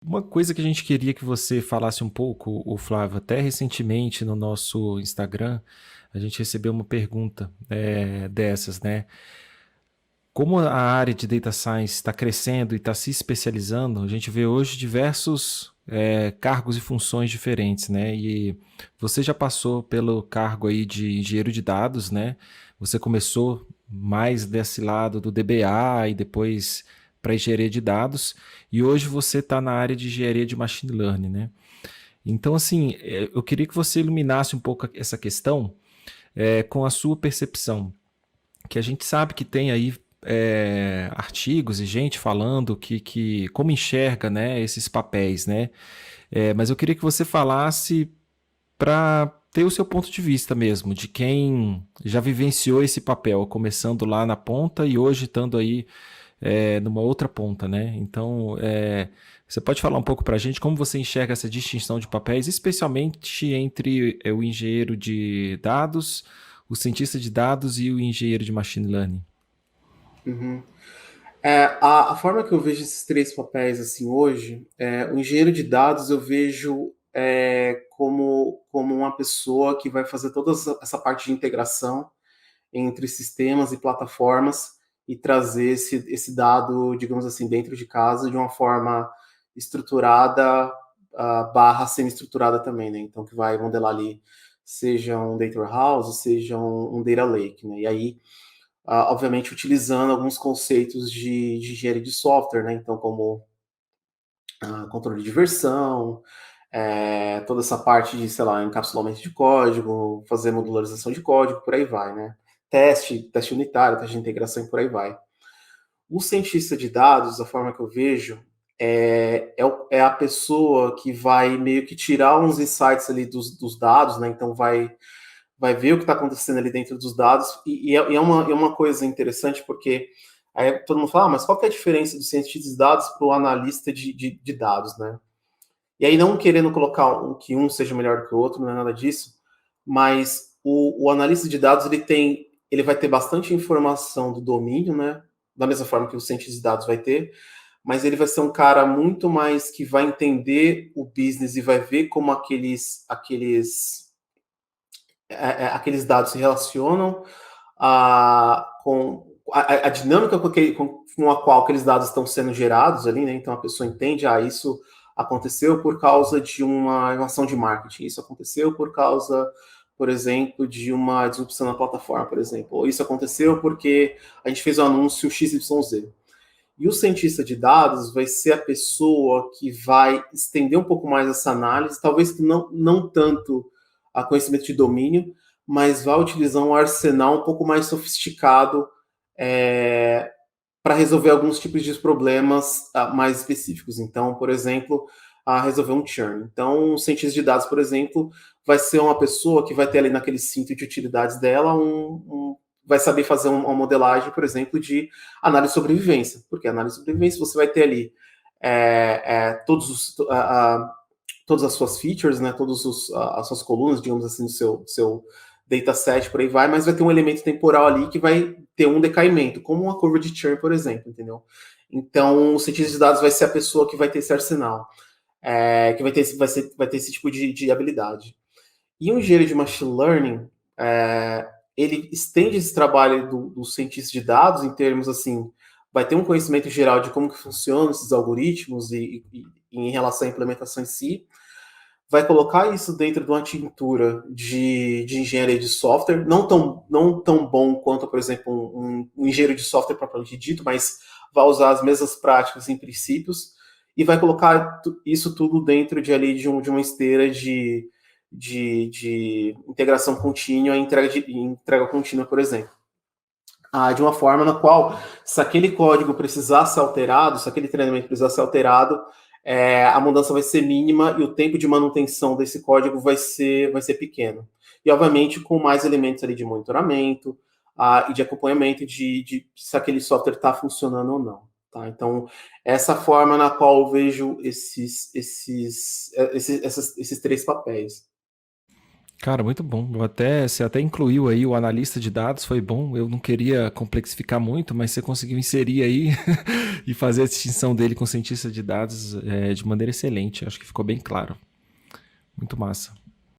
Uma coisa que a gente queria que você falasse um pouco, o Flávio, até recentemente no nosso Instagram, a gente recebeu uma pergunta dessas, né? Como a área de Data Science está crescendo e está se especializando, a gente vê hoje diversos cargos e funções diferentes, né? E você já passou pelo cargo aí de engenheiro de dados, né? Você começou mais desse lado do DBA e depois para engenharia de dados, e hoje você está na área de engenharia de machine learning, né? Então, assim, eu queria que você iluminasse um pouco essa questão com a sua percepção, que a gente sabe que tem aí artigos e gente falando que como enxerga, né, esses papéis, né? Mas eu queria que você falasse para ter o seu ponto de vista mesmo, de quem já vivenciou esse papel, começando lá na ponta e hoje estando aí numa outra ponta, né? Então, você pode falar um pouco para a gente como você enxerga essa distinção de papéis, especialmente entre o engenheiro de dados, o cientista de dados e o engenheiro de machine learning? Uhum. A forma que eu vejo esses três papéis assim hoje, o engenheiro de dados eu vejo como uma pessoa que vai fazer toda essa parte de integração entre sistemas e plataformas e trazer esse dado, digamos assim, dentro de casa de uma forma estruturada, barra semi-estruturada também, né? Então, que vai modelar ali, seja um data warehouse, seja um data lake, né? E aí, obviamente, utilizando alguns conceitos de engenharia de software, né? Então, como controle de versão, toda essa parte de, sei lá, encapsulamento de código, fazer modularização de código, por aí vai, né? Teste unitário, teste de integração e por aí vai. O cientista de dados, a forma que eu vejo, é a pessoa que vai meio que tirar uns insights ali dos dados, né? Então vai ver o que está acontecendo ali dentro dos dados, e é uma coisa interessante porque aí todo mundo fala, mas qual que é a diferença do cientista de dados para o analista de dados, né? E aí não querendo colocar que um seja melhor que o outro, não é nada disso, mas o analista de dados ele vai ter bastante informação do domínio, né? Da mesma forma que o cientista de dados vai ter, mas ele vai ser um cara muito mais que vai entender o business e vai ver como aqueles dados se relacionam com a dinâmica com a qual aqueles dados estão sendo gerados ali, né? Então a pessoa entende, isso aconteceu por causa de uma ação de marketing, isso aconteceu por causa, por exemplo, de uma disrupção na plataforma, por exemplo, ou isso aconteceu porque a gente fez um anúncio XYZ. E o cientista de dados vai ser a pessoa que vai estender um pouco mais essa análise, talvez não tanto a conhecimento de domínio, mas vai utilizar um arsenal um pouco mais sofisticado para resolver alguns tipos de problemas mais específicos. Então, por exemplo, resolver um churn. Então, o cientista de dados, por exemplo, vai ser uma pessoa que vai ter ali naquele cinto de utilidades dela vai saber fazer uma modelagem, por exemplo, de análise de sobrevivência. Porque análise de sobrevivência você vai ter ali todas as suas features, né, as suas colunas, digamos assim, do seu dataset, por aí vai, mas vai ter um elemento temporal ali que vai ter um decaimento, como uma curva de churn, por exemplo, entendeu? Então, o cientista de dados vai ser a pessoa que vai ter esse arsenal, que vai ter esse tipo de habilidade. E um engenheiro de machine learning, ele estende esse trabalho do cientista de dados em termos assim, vai ter um conhecimento geral de como que funcionam esses algoritmos e em relação à implementação em si, vai colocar isso dentro de uma tintura de engenharia de software, não tão bom quanto, por exemplo, um engenheiro de software propriamente dito, mas vai usar as mesmas práticas e princípios, e vai colocar isso tudo dentro de uma esteira de integração contínua e entrega contínua, por exemplo. De uma forma na qual, se aquele código precisar ser alterado, se aquele treinamento precisar ser alterado, a mudança vai ser mínima e o tempo de manutenção desse código vai ser pequeno. E, obviamente, com mais elementos ali de monitoramento e de acompanhamento de se aquele software está funcionando ou não. Tá? Então, essa forma na qual eu vejo esses três papéis. Cara, muito bom. Você até incluiu aí o analista de dados, foi bom. Eu não queria complexificar muito, mas você conseguiu inserir aí e fazer a distinção dele com cientista de dados de maneira excelente. Acho que ficou bem claro. Muito massa.